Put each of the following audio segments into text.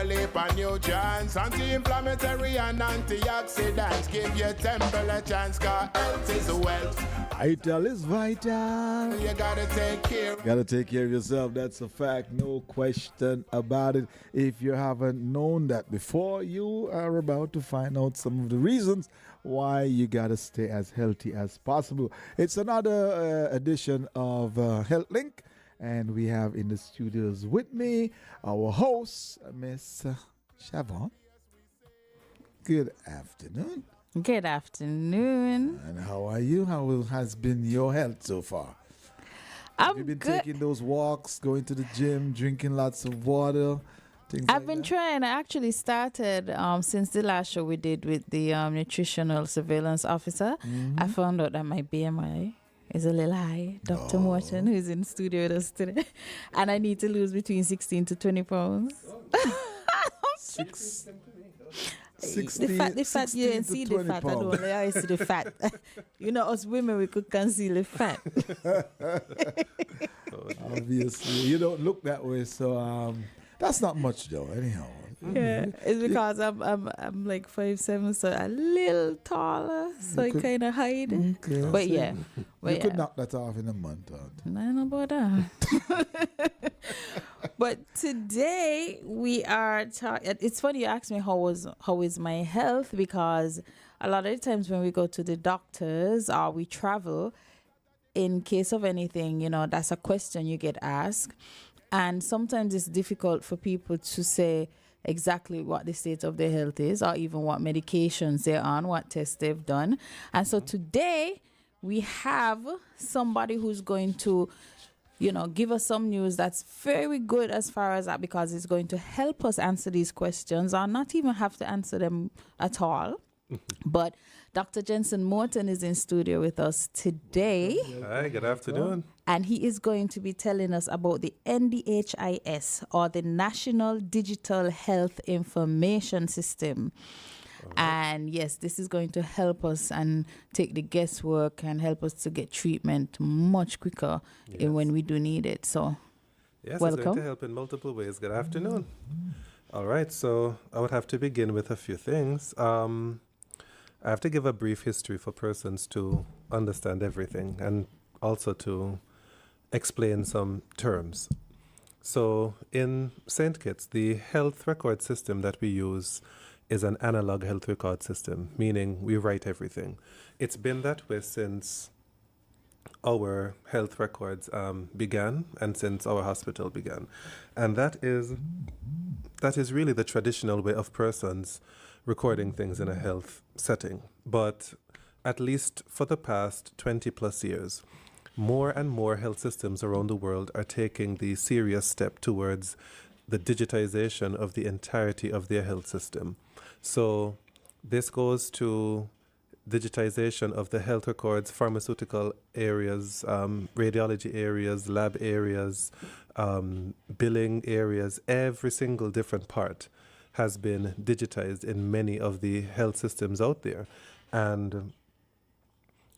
whole heap of nutrients, anti-inflammatory and antioxidants. Give your temple a chance, cause health is wealth. Vital is vital. You gotta take care. Gotta take care of yourself. That's a fact. No question about it. If you haven't known that before, you are about to find out some of the reasons why you gotta stay as healthy as possible. It's another edition of Health Link, and we have in the studios with me our host, Miss Siobhan. Good afternoon. Good afternoon. And how are you? How has been your health so far? Have you been taking those walks, going to the gym, drinking lots of water? I've been trying. I actually started since the last show we did with the nutritional surveillance officer. I found out that my BMI is a little high. Dr. Morton, who's in the studio with us today, and I need to lose between 16 to 20 pounds. 16, the fat, you can see the fat. I don't know. I see the fat. You know, us women, we could conceal the fat. Obviously, you don't look that way, so that's not much though. Anyhow, yeah, it's because I'm like 5'7", so a little taller, so I kind of hide. Okay, but yeah, you could knock that off in a month. I don't know about that. But today we are talking. It's funny you asked me how is my health, because a lot of the times when we go to the doctors or we travel, in case of anything, you know, that's a question you get asked, and sometimes it's difficult for people to say exactly what the state of their health is, or even what medications they're on, what tests they've done. And so today we have somebody who's going to, you know, give us some news that's very good as far as that, because it's going to help us answer these questions, or not even have to answer them at all. But Dr. Jensen Morton is in studio with us today. Hi, good afternoon. And he is going to be telling us about the NDHIS, or the National Digital Health Information System. And yes, this is going to help us and take the guesswork and help us to get treatment much quicker when we do need it. So, yes, welcome. It's going to help in multiple ways. Good afternoon. All right, so I would have to begin with a few things. I have to give a brief history for persons to understand everything, and also to explain some terms. So in St. Kitts, the health record system that we use is an analog health record system, meaning we write everything. It's been that way since our health records began, and since our hospital began. And that is really the traditional way of persons recording things in a health setting. But at least for the past 20 plus years, more and more health systems around the world are taking the serious step towards the digitization of the entirety of their health system. So this goes to digitization of the health records, pharmaceutical areas, radiology areas, lab areas, billing areas. Every single different part has been digitized in many of the health systems out there. And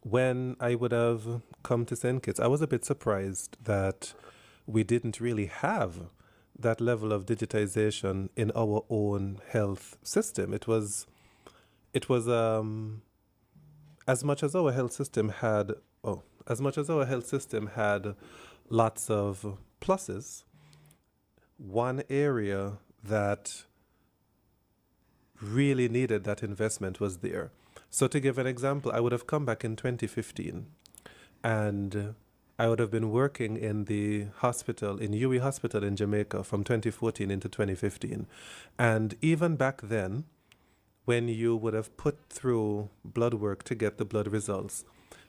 when I would have come to St. Kitts, I was a bit surprised that we didn't really have that level of digitization in our own health system. It was as much as our health system had lots of pluses, one area that really needed that investment was there. So to give an example, I would have come back in 2015, and I would have been working in the hospital, in UWI Hospital in Jamaica, from 2014 into 2015. And even back then, when you would have put through blood work to get the blood results,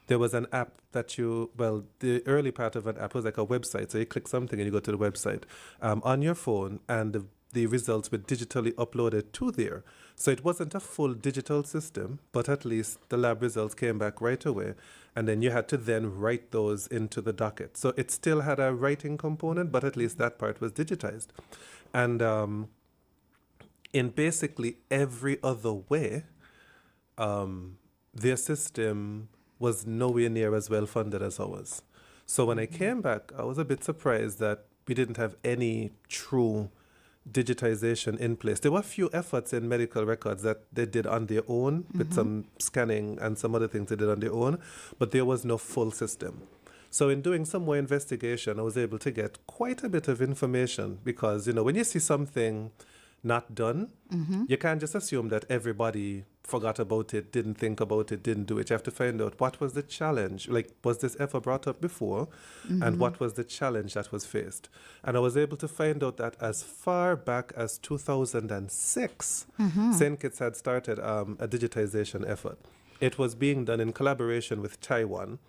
there was an app that the early part of an app was like a website. So you click something and you go to the website on your phone, and the results were digitally uploaded to there. So it wasn't a full digital system, but at least the lab results came back right away. And then you had to then write those into the docket. So it still had a writing component, but at least that part was digitized. And in basically every other way, their system was nowhere near as well funded as ours. So when I came back, I was a bit surprised that we didn't have any true digitization in place. There were a few efforts in medical records that they did on their own with some scanning and some other things they did on their own, but there was no full system. So in doing some more investigation, I was able to get quite a bit of information because, when you see something not done, you can't just assume that everybody forgot about it, didn't think about it, didn't do it. You have to find out what was the challenge. Like, was this ever brought up before? And what was the challenge that was faced? And I was able to find out that as far back as 2006, St. Kitts had started a digitization effort. It was being done in collaboration with Taiwan.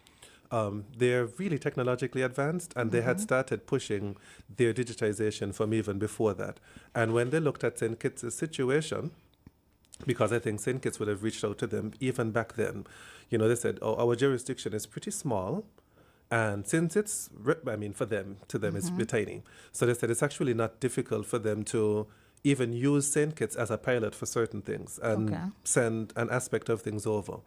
They're really technologically advanced, and they had started pushing their digitization from even before that. And when they looked at St. Kitts' situation, because I think St. Kitts would have reached out to them even back then, they said, oh, our jurisdiction is pretty small, and since it's, for them, to them it's tiny. So they said it's actually not difficult for them to even use St. Kitts as a pilot for certain things and send an aspect of things over.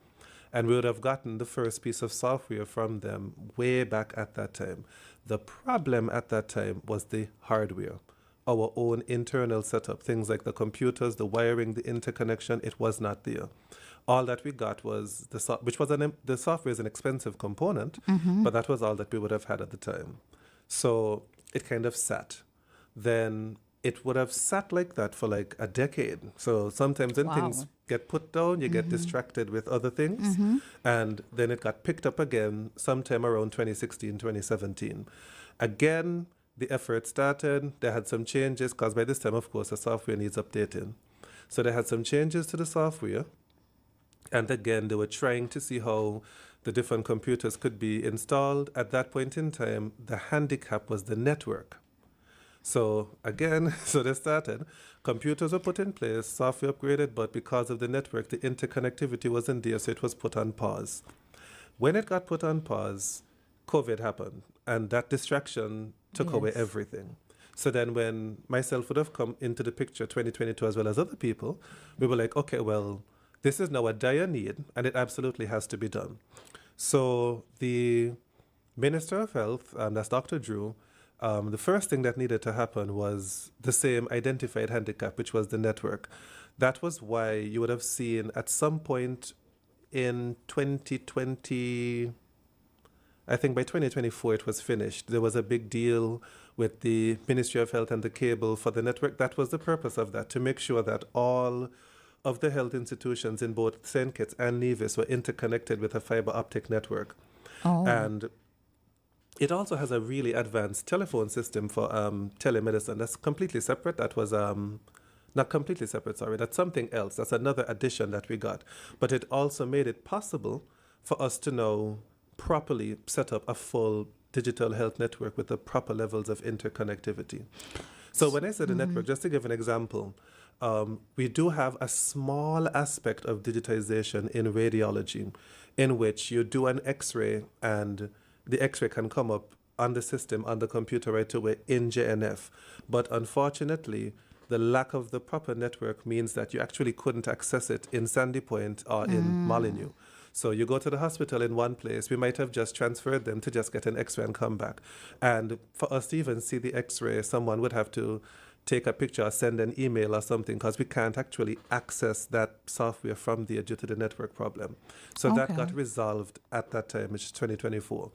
And we would have gotten the first piece of software from them way back at that time. The problem at that time was the hardware, our own internal setup, things like the computers, the wiring, the interconnection. It was not there. All that we got was the software is an expensive component, but that was all that we would have had at the time. So it kind of sat. Then it would have sat like that for like a decade. So sometimes when things get put down, you get distracted with other things. And then it got picked up again sometime around 2016, 2017. Again, the effort started. They had some changes because by this time, of course, the software needs updating. So they had some changes to the software. And again, they were trying to see how the different computers could be installed. At that point in time, the handicap was the network. So again, they started. Computers were put in place, software upgraded, but because of the network, the interconnectivity wasn't there, so it was put on pause. When it got put on pause, COVID happened, and that distraction took away everything. So then when myself would have come into the picture 2022 as well as other people, we were like, okay, well, this is now a dire need, and it absolutely has to be done. So the Minister of Health, that's Dr. Drew, the first thing that needed to happen was the same identified handicap, which was the network. That was why you would have seen at some point in 2020, I think by 2024 it was finished. There was a big deal with the Ministry of Health and the cable for the network. That was the purpose of that, to make sure that all of the health institutions in both St. Kitts and NDHIS were interconnected with a fiber optic network. And it also has a really advanced telephone system for telemedicine. That's completely separate. That was, not completely separate, sorry. That's something else. That's another addition that we got. But it also made it possible for us to now properly set up a full digital health network with the proper levels of interconnectivity. So when I say the network, just to give an example, we do have a small aspect of digitization in radiology in which you do an X-ray and the X-ray can come up on the system, on the computer right away in JNF. But unfortunately, the lack of the proper network means that you actually couldn't access it in Sandy Point or in Molyneux. So you go to the hospital in one place, we might have just transferred them to just get an X-ray and come back. And for us to even see the X-ray, someone would have to take a picture or send an email or something because we can't actually access that software from there due to the network problem. So that got resolved at that time, which is 2024.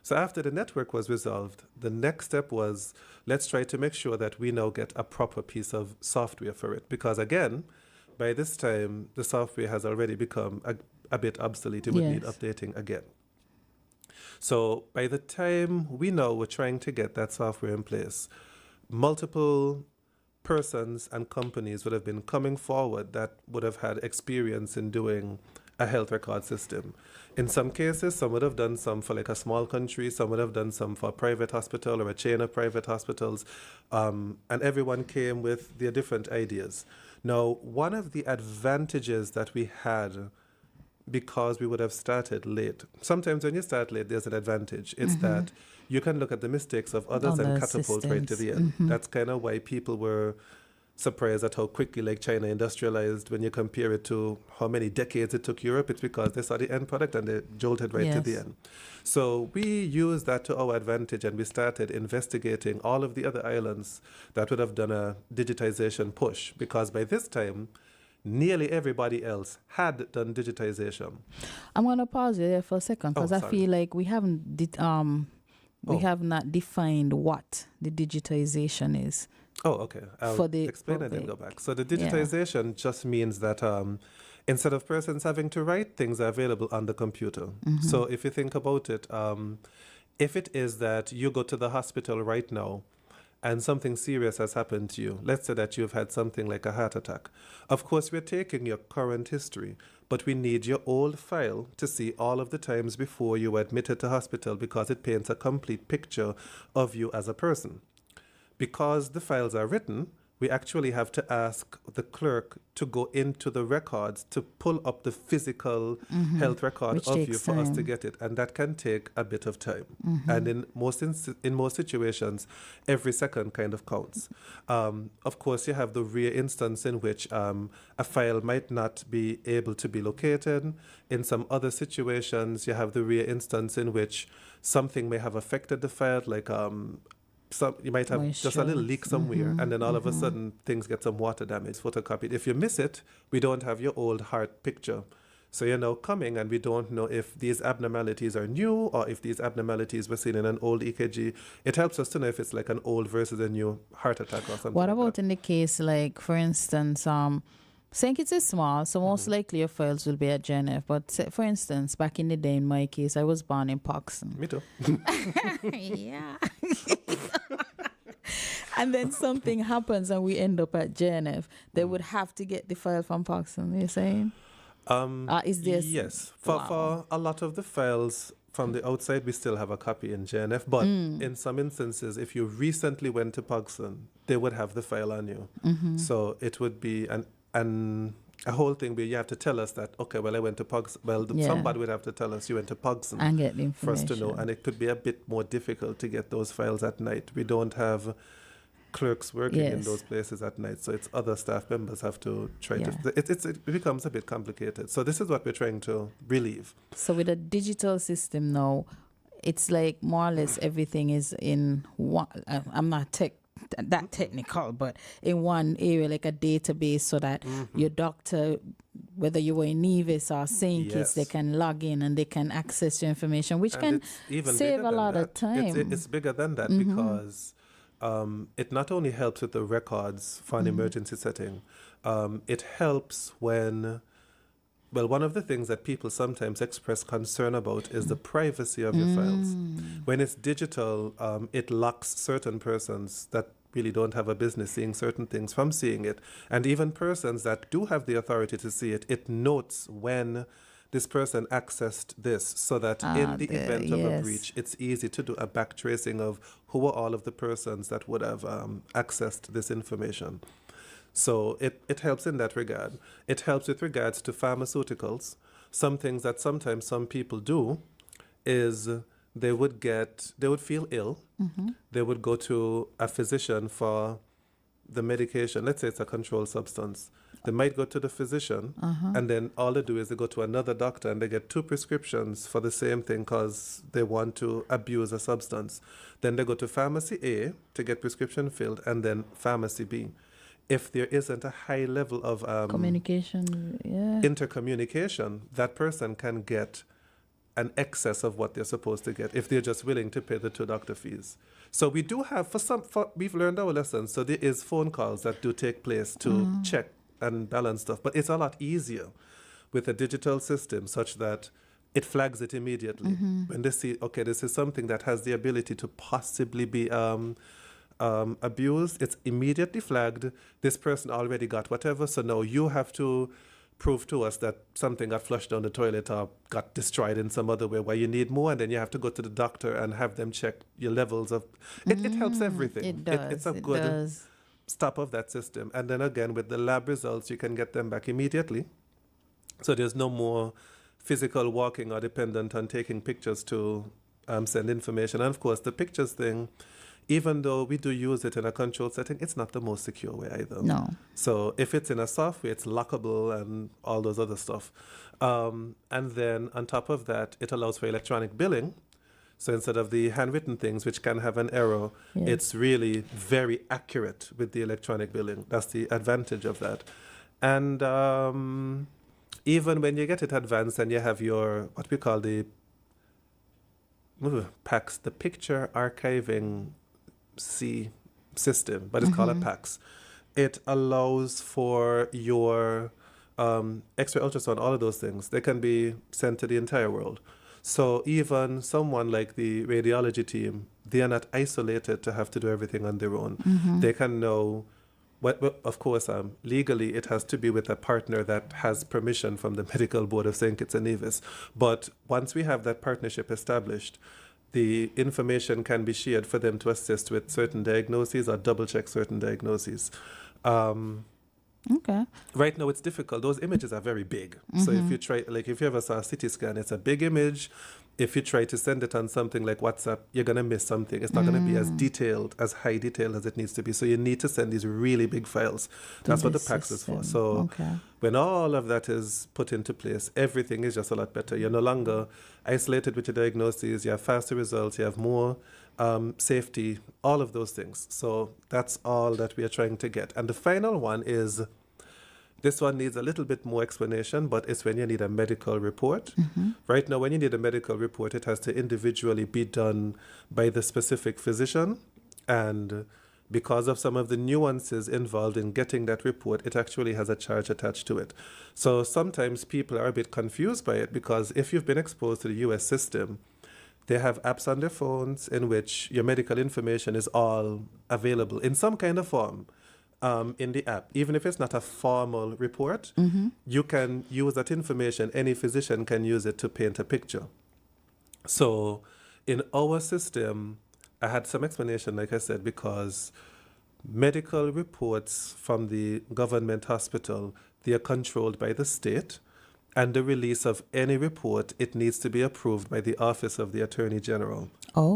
So after the network was resolved, the next step was, let's try to make sure that we now get a proper piece of software for it. Because again, by this time, the software has already become a bit obsolete. It would need updating again. So by the time we know we're trying to get that software in place, multiple persons and companies would have been coming forward that would have had experience in doing a health record system. In some cases, some would have done some for like a small country, some would have done some for a private hospital or a chain of private hospitals, and everyone came with their different ideas. Now, one of the advantages that we had, because we would have started late, sometimes when you start late, there's an advantage. It's that you can look at the mistakes of others and catapult right to the end. That's kind of why people were surprised at how quickly like China industrialized when you compare it to how many decades it took Europe. It's because they saw the end product and they jolted right to the end. So we used that to our advantage, and we started investigating all of the other islands that would have done a digitization push, because by this time nearly everybody else had done digitization. I'm gonna pause you there for a second, because I feel like we haven't we have not defined what the digitization is. Oh, okay. I'll explain and then go back. So the digitization just means that instead of persons having to write, things are available on the computer. So if you think about it, if it is that you go to the hospital right now and something serious has happened to you, let's say that you've had something like a heart attack. Of course, we're taking your current history, but we need your old file to see all of the times before you were admitted to hospital, because it paints a complete picture of you as a person. Because the files are written, we actually have to ask the clerk to go into the records to pull up the physical health record of you for us to get it, and that can take a bit of time. And in most situations, every second kind of counts. Of course, you have the rare instance in which a file might not be able to be located. In some other situations, you have the rare instance in which something may have affected the file, like you might have just a little leak somewhere, and then all of a sudden things get some water damage, photocopied. If you miss it, we don't have your old heart picture. So you're now coming, and we don't know if these abnormalities are new or if these abnormalities were seen in an old EKG. It helps us to know if it's like an old versus a new heart attack or something. What like about that. in the case, like, for instance, St. Kitts is small, so most likely your files will be at JNF. But for instance, back in the day, in my case, I was born in Paxton. Me too. Yeah. And then something happens and we end up at JNF. They would have to get the file from Paxton, you're saying? Is this? Yes. For a lot of the files from the outside, we still have a copy in JNF. But in some instances, if you recently went to Paxton, they would have the file on you. So it would be a whole thing where you have to tell us that, okay, well, I went to Pugston. Well, somebody would have to tell us you went to Pugston and get the for us information. to know. And it could be a bit more difficult to get those files at night. We don't have clerks working in those places at night, so it's other staff members have to try to. It becomes a bit complicated. So this is what we're trying to relieve. So with a digital system now, it's like more or less everything is in one. I'm not that technical, but in one area, like a database, so that your doctor, whether you were in NDHIS or St. Kitts, they can log in and they can access your information, which can save a lot of time. It's bigger than that because it not only helps with the records for an emergency setting, it helps when, well, one of the things that people sometimes express concern about is the privacy of your files. When it's digital, it locks certain persons that really don't have a business seeing certain things from seeing it. And even persons that do have the authority to see it, it notes when this person accessed this, so that in the event of a breach, it's easy to do a back tracing of who are all of the persons that would have accessed this information. So it helps in that regard. It helps with regards to pharmaceuticals. Some things that sometimes some people do is they would feel ill. They would go to a physician for the medication. Let's say it's a controlled substance. They might go to the physician, and then all they do is they go to another doctor and they get 2 prescriptions for the same thing because they want to abuse a substance. Then they go to pharmacy A to get prescription filled, and then pharmacy B. If there isn't a high level of intercommunication, that person can get an excess of what they're supposed to get if they're just willing to pay the 2 doctor fees. So we do have, we've learned our lessons. So there is phone calls that do take place to check and balance stuff, but it's a lot easier with a digital system such that it flags it immediately. When they see, okay, this is something that has the ability to possibly be abused, it's immediately flagged. This person already got whatever, so now you have to prove to us that something got flushed down the toilet or got destroyed in some other way where you need more, and then you have to go to the doctor and have them check your levels of it helps everything. It does. It's a good stop of that system. And then again, with the lab results, you can get them back immediately. So there's no more physical walking or dependent on taking pictures to send information. And of course, the pictures thing, even though we do use it in a controlled setting, it's not the most secure way either. No. So if it's in a software, it's lockable and all those other stuff. And then on top of that, it allows for electronic billing. So instead of the handwritten things, which can have an error, Yes. it's really very accurate with the electronic billing. That's the advantage of that. And even when you get it advanced and you have your, what we call the PACS, the Picture Archiving system, but it's called a PACS. It allows for your X-ray, ultrasound, all of those things. They can be sent to the entire world. So even someone like the radiology team, they are not isolated to have to do everything on their own. They can know, well, of course, legally it has to be with a partner that has permission from the Medical Board of St. Kitts and Nevis. But once we have that partnership established, the information can be shared for them to assist with certain diagnoses or double check certain diagnoses. Okay. Right now it's difficult. Those images are very big. So if you try, like if you ever saw a CT scan, it's a big image. If you try to send it on something like WhatsApp, you're going to miss something. It's not going to be as detailed, as high detail as it needs to be. So you need to send these really big files. That's what the PACS is for. So when all of that is put into place, everything is just a lot better. You're no longer isolated with your diagnoses. You have faster results. You have more safety, all of those things. So that's all that we are trying to get. And the final one is, this one needs a little bit more explanation, but it's when you need a medical report. Right now, when you need a medical report, it has to individually be done by the specific physician. And because of some of the nuances involved in getting that report, it actually has a charge attached to it. So sometimes people are a bit confused by it, because if you've been exposed to the US system, they have apps on their phones in which your medical information is all available in some kind of form in the app. Even if it's not a formal report, you can use that information. Any physician can use it to paint a picture. So in our system, I had some explanation, like I said, because medical reports from the government hospital, they are controlled by the state. And the release of any report, it needs to be approved by the Office of the Attorney General.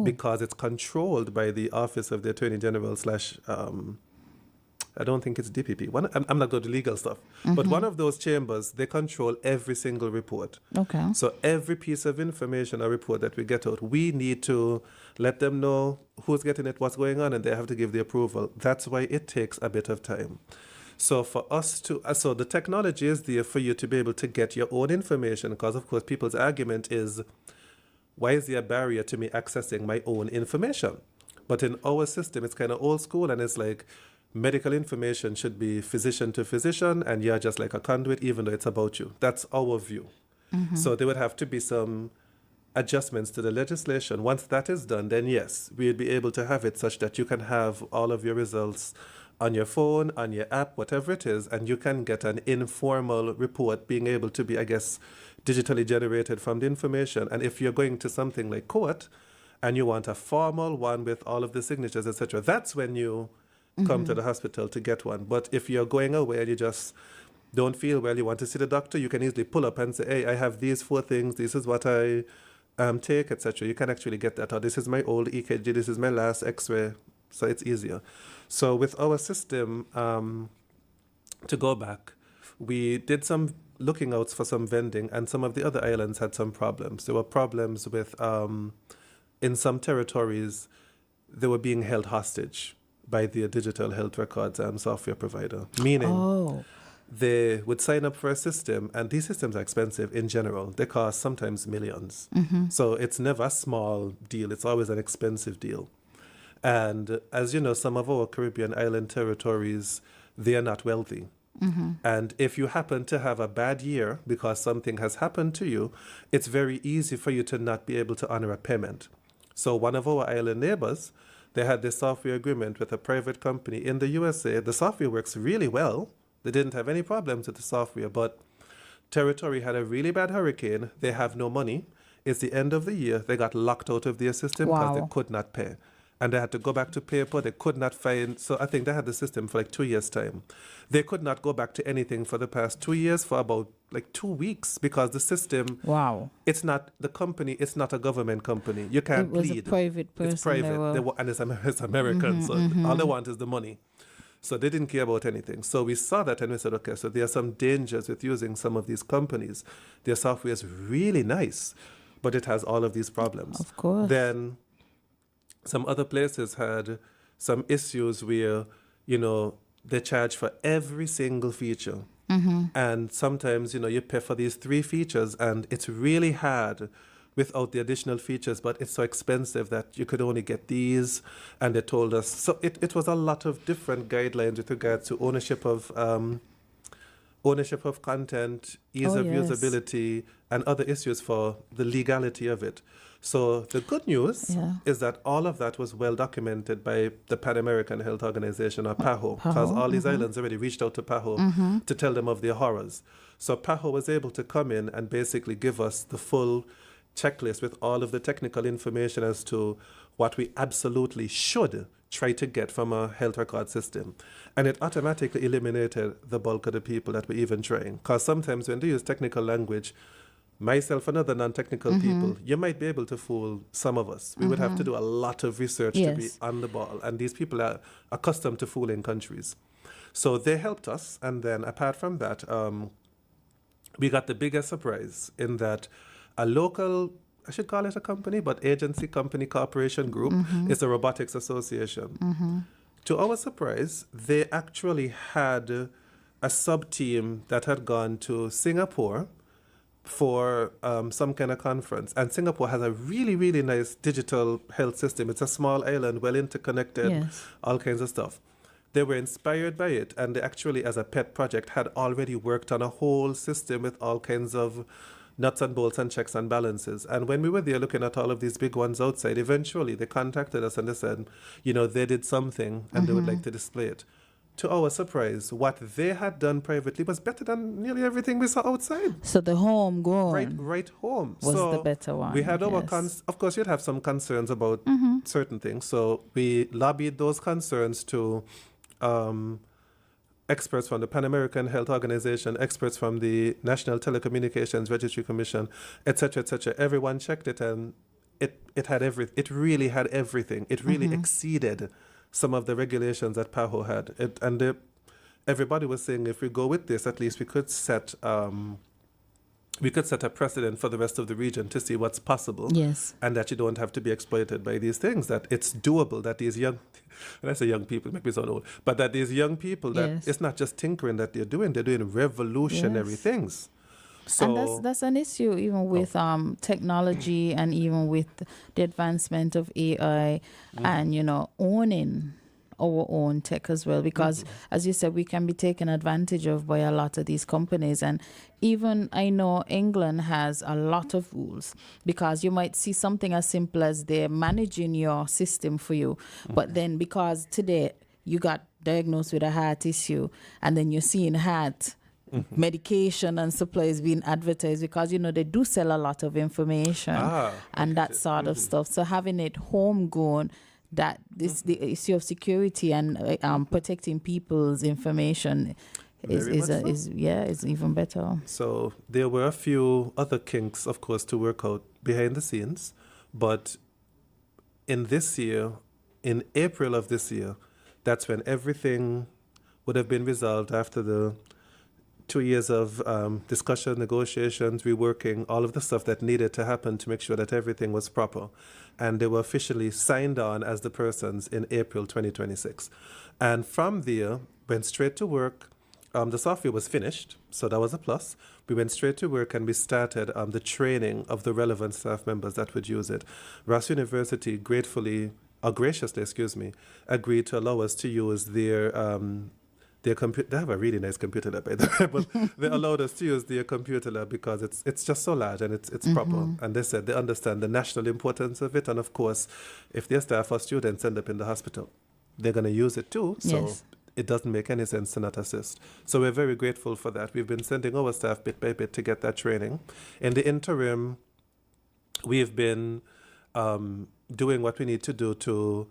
Because it's controlled by the Office of the Attorney General / I don't think it's DPP. I'm not going to legal stuff. But one of those chambers, they control every single report. Okay. So every piece of information or report that we get out, we need to let them know who's getting it, what's going on, and they have to give the approval. That's why it takes a bit of time. So for us to, so the technology is there for you to be able to get your own information, because of course people's argument is, why is there a barrier to me accessing my own information? But in our system, it's kind of old school, and it's like medical information should be physician to physician, and you're just like a conduit, even though it's about you. That's our view. So there would have to be some adjustments to the legislation. Once that is done, then yes, we'd be able to have it such that you can have all of your results on your phone, on your app, whatever it is, and you can get an informal report being able to be, I guess, digitally generated from the information. And if you're going to something like court and you want a formal one with all of the signatures, etc., that's when you come to the hospital to get one. But if you're going away and you just don't feel well, you want to see the doctor, you can easily pull up and say, hey, I have these 4 things, this is what I take, etc. You can actually get that. Or this is my old EKG, this is my last X-ray. So it's easier. So with our system, to go back, we did some looking out for some vending, and some of the other islands had some problems. There were problems with, in some territories, they were being held hostage by the digital health records software provider, meaning they would sign up for a system, and these systems are expensive in general. They cost sometimes millions. So it's never a small deal. It's always an expensive deal. And as you know, some of our Caribbean island territories, they are not wealthy. And if you happen to have a bad year because something has happened to you, it's very easy for you to not be able to honor a payment. So one of our island neighbors, they had this software agreement with a private company in the USA. The software works really well. They didn't have any problems with the software, but territory had a really bad hurricane. They have no money. It's the end of the year. They got locked out of their system because they could not pay. and they had to go back to paper. They could not find, so I think they had the system for like 2 years' time. They could not go back to anything for the past 2 years for about like 2 weeks because the system, Wow. it's not the company, it's not a government company. You can't It was plead. a private person. It's private. And it's American, so all they want is the money. So they didn't care about anything. So we saw that and we said, okay, so there are some dangers with using some of these companies. Their software is really nice, but it has all of these problems. Of course. Then some other places had some issues where, they charge for every single feature. And sometimes, you pay for these 3 features and it's really hard without the additional features, but it's so expensive that you could only get these. And they told us, so it was a lot of different guidelines with regards to ownership of content, ease of yes. usability, and other issues for the legality of it. So the good news is that all of that was well documented by the Pan American Health Organization, or PAHO, because all these islands already reached out to PAHO to tell them of their horrors. So PAHO was able to come in and basically give us the full checklist with all of the technical information as to what we absolutely should try to get from a health record system. And it automatically eliminated the bulk of the people that were even trying. Because sometimes when they use technical language, myself and other non-technical people, you might be able to fool some of us. We would have to do a lot of research to be on the ball. And these people are accustomed to fooling countries. So they helped us. And then apart from that, we got the biggest surprise in that a local, I should call it a company, but agency, company, corporation group is the Robotics Association. To our surprise, they actually had a sub-team that had gone to Singapore for some kind of conference. And Singapore has a really, really nice digital health system. It's a small island, well interconnected, all kinds of stuff. They were inspired by it, and they actually, as a pet project, had already worked on a whole system with all kinds of nuts and bolts and checks and balances. And when we were there looking at all of these big ones outside, eventually they contacted us and they said, they did something and they would like to display it. To our surprise, what they had done privately was better than nearly everything we saw outside. So the homegrown Right home. was so the better one. We had our of course, you'd have some concerns about certain things. So we lobbied those concerns to experts from the Pan American Health Organization, experts from the National Telecommunications Registry Commission, etc., etc. Everyone checked it, and it had It really had everything. It really exceeded some of the regulations that PAHO had. Everybody was saying, if we go with this, at least we could set a precedent for the rest of the region to see what's possible. Yes. And that you don't have to be exploited by these things, that it's doable, that these young, when I say young people, it makes me sound old, but that these young people, that it's not just tinkering that they're doing revolutionary things. So, and that's an issue even with technology and even with the advancement of AI and, owning our own tech as well, because as you said, we can be taken advantage of by a lot of these companies. And even I know England has a lot of rules, because you might see something as simple as they're managing your system for you, but then because today you got diagnosed with a heart issue and then you're seeing heart medication and supplies being advertised, because they do sell a lot of information and that sort of stuff. So having it homegrown, that this the issue of security and protecting people's information is even better. So there were a few other kinks, of course, to work out behind the scenes, but in April of this year, that's when everything would have been resolved after the 2 years of discussion, negotiations, reworking, all of the stuff that needed to happen to make sure that everything was proper. And they were officially signed on as the persons in April 2026. And from there, went straight to work. The software was finished, so that was a plus. We went straight to work and we started the training of the relevant staff members that would use it. Ross University graciously, agreed to allow us to use their computer. They have a really nice computer lab, by the way, but they allowed us to use their computer lab because it's just so large and it's proper. And they said they understand the national importance of it, and of course, if their staff or students end up in the hospital, they're going to use it too. So it doesn't make any sense to not assist. So we're very grateful for that. We've been sending our staff bit by bit to get that training. In the interim, we've been doing what we need to do to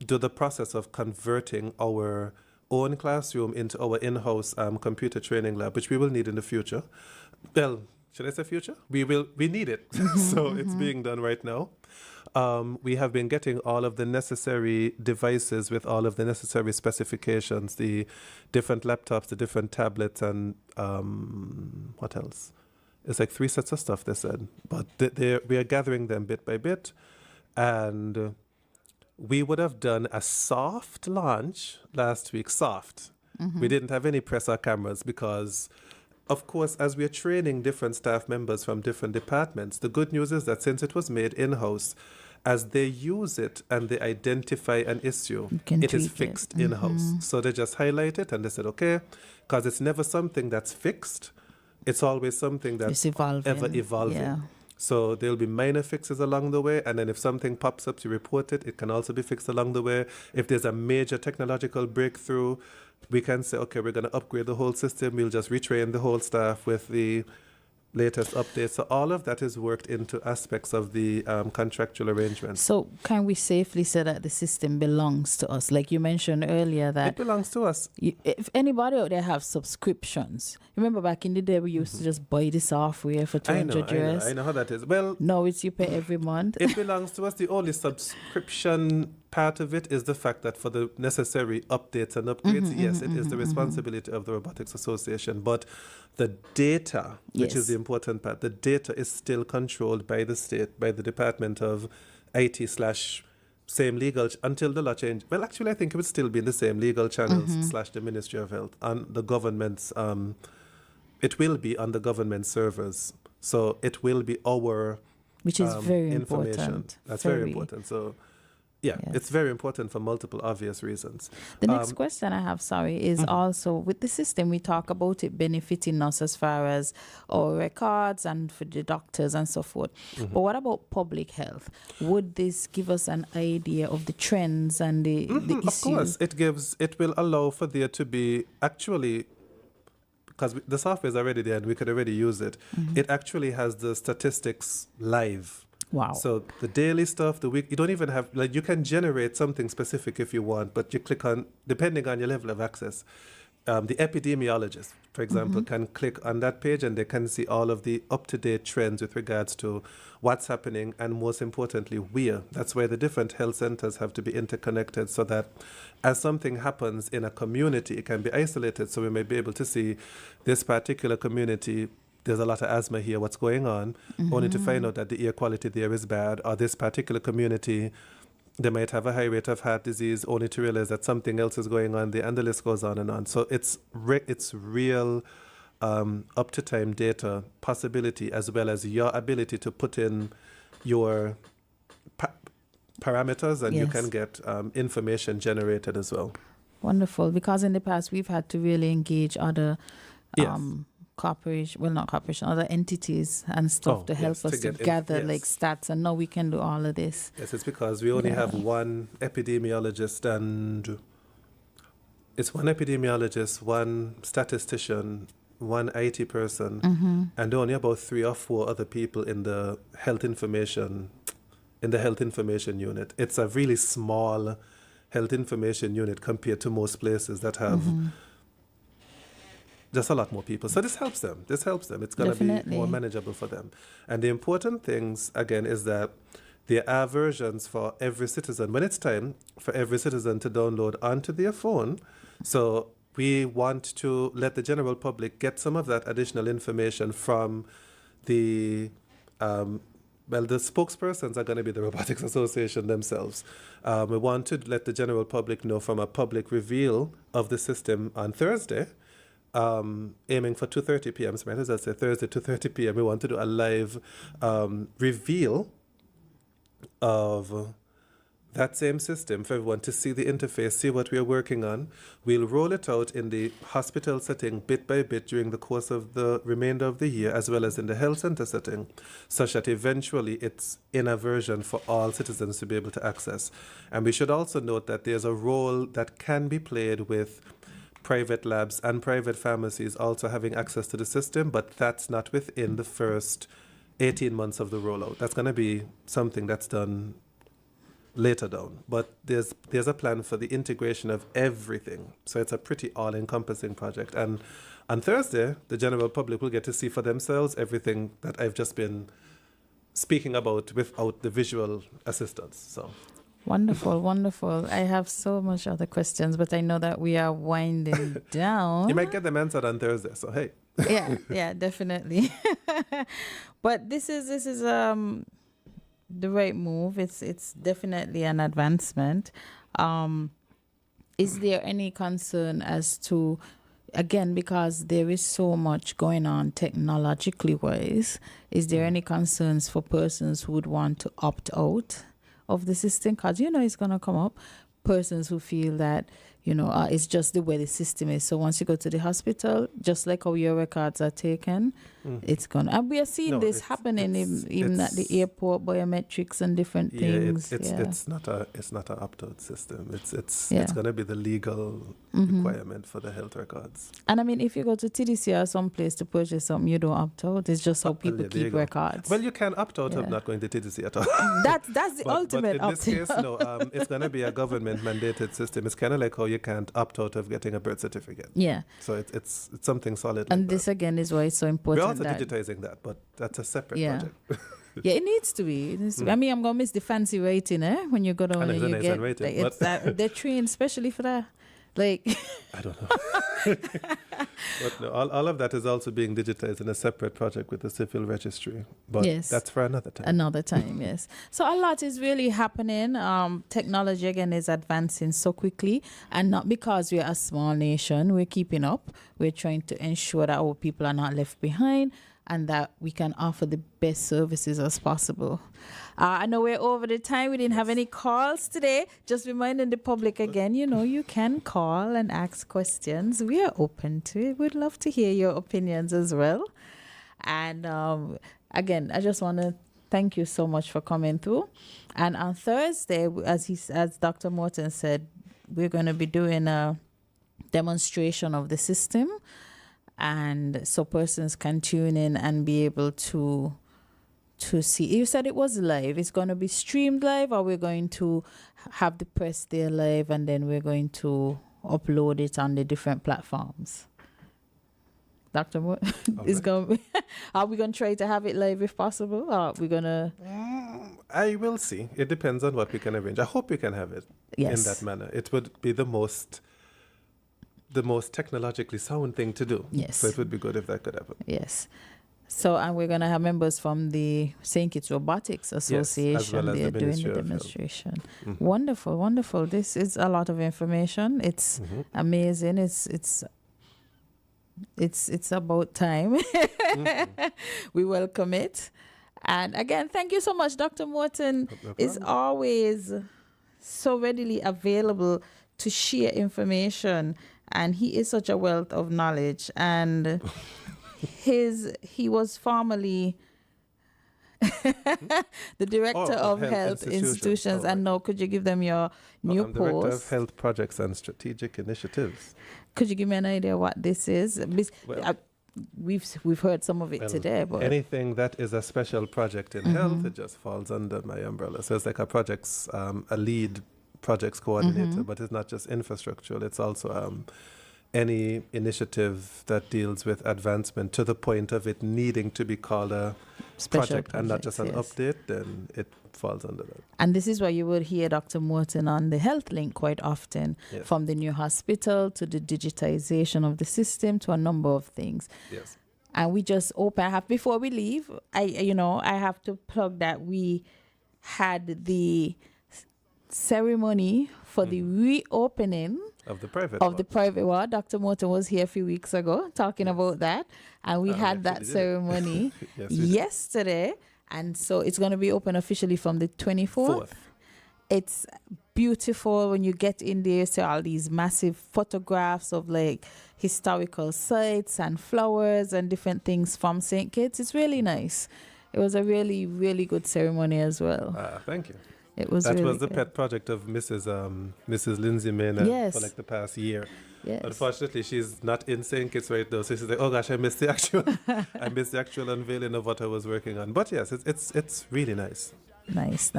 do the process of converting our own classroom into our in-house computer training lab, which we will need in the future. Well, should I say future? We need it. So it's being done right now. We have been getting all of the necessary devices with all of the necessary specifications, the different laptops, the different tablets, and what else? It's like 3 sets of stuff, they said. But we are gathering them bit by bit. And we would have done a soft launch last week, soft. We didn't have any press or cameras because, of course, as we are training different staff members from different departments, the good news is that since it was made in-house, as they use it and they identify an issue, it is fixed in-house. So they just highlight it and they said, okay, because it's never something that's fixed. It's always something that's ever evolving. Yeah. So there'll be minor fixes along the way, and then if something pops up, you report it. It can also be fixed along the way. If there's a major technological breakthrough, we can say, okay, we're going to upgrade the whole system. We'll just retrain the whole staff with the latest updates. So all of that is worked into aspects of the contractual arrangements. So can we safely say that the system belongs to us? Like you mentioned earlier that it belongs to us. If anybody out there have subscriptions, remember back in the day we used to just buy the software for 200 US. I know how that is. Well, no, it's you pay every month. It belongs to us. The only subscription part of it is the fact that for the necessary updates and upgrades, yes, it is the responsibility of the Robotics Association. But the data, which is the important part, the data is still controlled by the state, by the Department of IT / same legal, until the law change. Well, actually, I think it would still be in the same legal channels / the Ministry of Health and the government's, it will be on the government servers. So it will be our which is very information. Important. That's very important. So yeah, it's very important for multiple obvious reasons. The next question I have, is also with the system, we talk about it benefiting us as far as our records and for the doctors and so forth. But what about public health? Would this give us an idea of the trends and the issues? Of course, it will allow for there to be actually, because the software is already there and we could already use it, it actually has the statistics live. Wow. So the daily stuff, the week, you don't even have, like, you can generate something specific if you want, but you click on, depending on your level of access, the epidemiologist, for example, can click on that page and they can see all of the up-to-date trends with regards to what's happening and, most importantly, where. That's why the different health centers have to be interconnected so that as something happens in a community, it can be isolated. So we may be able to see this particular community, there's a lot of asthma here, what's going on, only to find out that the air quality there is bad, or this particular community, they might have a high rate of heart disease, only to realize that something else is going on there, and the list goes on and on. So it's real up-to-time data possibility, as well as your ability to put in your parameters, and you can get information generated as well. Wonderful, because in the past we've had to really engage other other entities and stuff to help us to gather like stats, and now we can do all of this. Yes, it's because we only have one epidemiologist, and it's one epidemiologist, one statistician, one IT person, and only about 3 or 4 other people in the health information unit. It's a really small health information unit compared to most places that have just a lot more people. So this helps them. It's going to be more manageable for them. And the important things, again, is that there are versions for every citizen. When it's time for every citizen to download onto their phone, so we want to let the general public get some of that additional information from the the spokespersons are going to be the Robotics Association themselves. We want to let the general public know from a public reveal of the system on Thursday, aiming for 2:30 p.m. So might as well say Thursday, 2:30 p.m. We want to do a live reveal of that same system for everyone to see the interface, see what we are working on. We'll roll it out in the hospital setting bit by bit during the course of the remainder of the year, as well as in the health center setting, such that eventually it's in a version for all citizens to be able to access. And we should also note that there's a role that can be played with private labs and private pharmacies also having access to the system, but that's not within the first 18 months of the rollout. That's going to be something that's done later down. But there's a plan for the integration of everything. So it's a pretty all-encompassing project. And on Thursday, the general public will get to see for themselves everything that I've just been speaking about without the visual assistance. So Wonderful, wonderful. I have so much other questions, but I know that we are winding down. you might get them answered on Thursday. So hey. Yeah, definitely. But this is the right move. It's definitely an advancement. Is there any concern as to, again, because there is so much going on technologically wise, is there any concerns for persons who would want to opt out of the system? Because it's going to come up, persons who feel that it's just the way the system is. So once you go to the hospital, just like how your records are taken, it's gonna. And we are seeing this happening even at the airport, biometrics and different things. It's not an opt-out system. It's gonna be the legal requirement for the health records. And I mean, if you go to TDC or someplace to purchase something, you don't opt out. It's just how people keep records. Well, you can opt out of not going to TDC at all. That's the ultimate but in this case, no. It's gonna be a government-mandated system. It's kind of like how you can't opt out of getting a birth certificate. Yeah. So it's something solid. And like this that. again is why it's so important. We're also digitizing that, but that's a separate project. Yeah, it needs to be. I mean, I'm gonna miss the fancy rating, when you go down and you get rating, it's that they're trained especially for that. Like I don't know. But no, all of that is also being digitized in a separate project with the civil registry. But that's for another time. Another time, yes. So a lot is really happening. Technology again is advancing so quickly, and not because we're a small nation, we're keeping up. We're trying to ensure that our people are not left behind and that we can offer the best services as possible. I know we're over the time. We didn't have any calls today. Just reminding the public again, you can call and ask questions. We are open to it. We'd love to hear your opinions as well. And again, I just want to thank you so much for coming through. And on Thursday, as Dr. Morton said, we're going to be doing a demonstration of the system. And so persons can tune in and be able to see. You said it was live. It's going to be streamed live, or we're going to have the press there live and then we're going to upload it on the different platforms? Dr. Moore, are we going to try to have it live if possible? Or are we going to? I will see. It depends on what we can arrange. I hope we can have it in that manner. It would be the most technologically sound thing to do. Yes. So it would be good if that could happen. Yes. So, and we're going to have members from the St. Kitts Robotics Association. As well as they're the doing Ministry the of demonstration. Mm-hmm. Wonderful, wonderful. This is a lot of information. It's amazing. It's about time. We welcome it. And again, thank you so much. Dr. Morton is always so readily available to share information, and he is such a wealth of knowledge. And he was formerly the director of health institutions. And now, could you give them your new post? Director of Health Projects and Strategic Initiatives. Could you give me an idea what this is? We've heard some of it today, but anything that is a special project in health, it just falls under my umbrella. So it's like a lead projects coordinator, but it's not just infrastructural. It's also any initiative that deals with advancement to the point of it needing to be called a project and not just an update, then it falls under that. And this is why you would hear Dr. Morton on the Health Link quite often, from the new hospital to the digitization of the system to a number of things. Yes. And we just before we leave, I have to plug that we had the ceremony for the reopening of the private ward. Dr. Morton was here a few weeks ago talking about that, and we had that ceremony yesterday, and so it's going to be open officially from the 24th. It's beautiful. When you get in there, you see all these massive photographs of like historical sites and flowers and different things from St. Kitts. It's really nice. It was a really, really good ceremony as well. Thank you. It was that really was the good. pet project of Mrs. Lindsay Maynard for like the past year. Yes. Unfortunately, she's not in St. Kitts right now, so she's like, "Oh gosh, I missed the actual unveiling of what I was working on." But yes, it's really nice. Nice.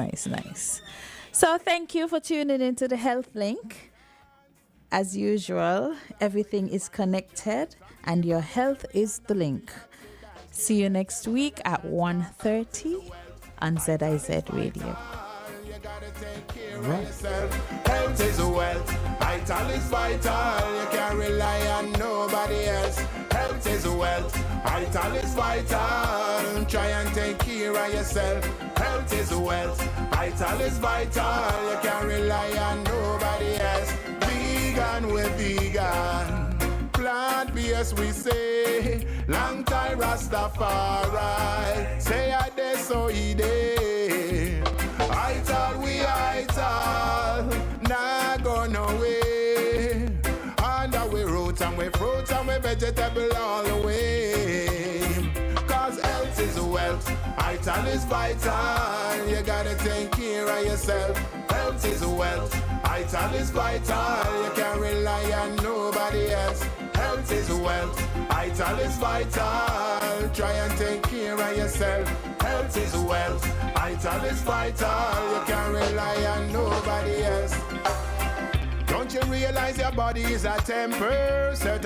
So thank you for tuning into the Health Link. As usual, everything is connected and your health is the link. See you next week at 1:30 on ZIZ Radio. Right. Health is wealth, vital is vital. You can't rely on nobody else. Health is wealth, vital is vital. Try and take care of yourself. Health is wealth, vital is vital. You can't rely on nobody else. Vegan, we're vegan. Plant-based, we say. Long time Rastafari. Say I dey so he dey. Ital, we ital. Nah go no way. Under we roots and we fruits and we vegetable all the way. Cause health is wealth. Ital is vital. You gotta take care of yourself. Health is wealth. Ital is vital. You can't rely on nobody else. Health is wealth. Ital is vital. Try and take care of yourself. Health is wealth. Ital is vital. You can't rely on nobody else. Don't you realize your body is a temper? Certain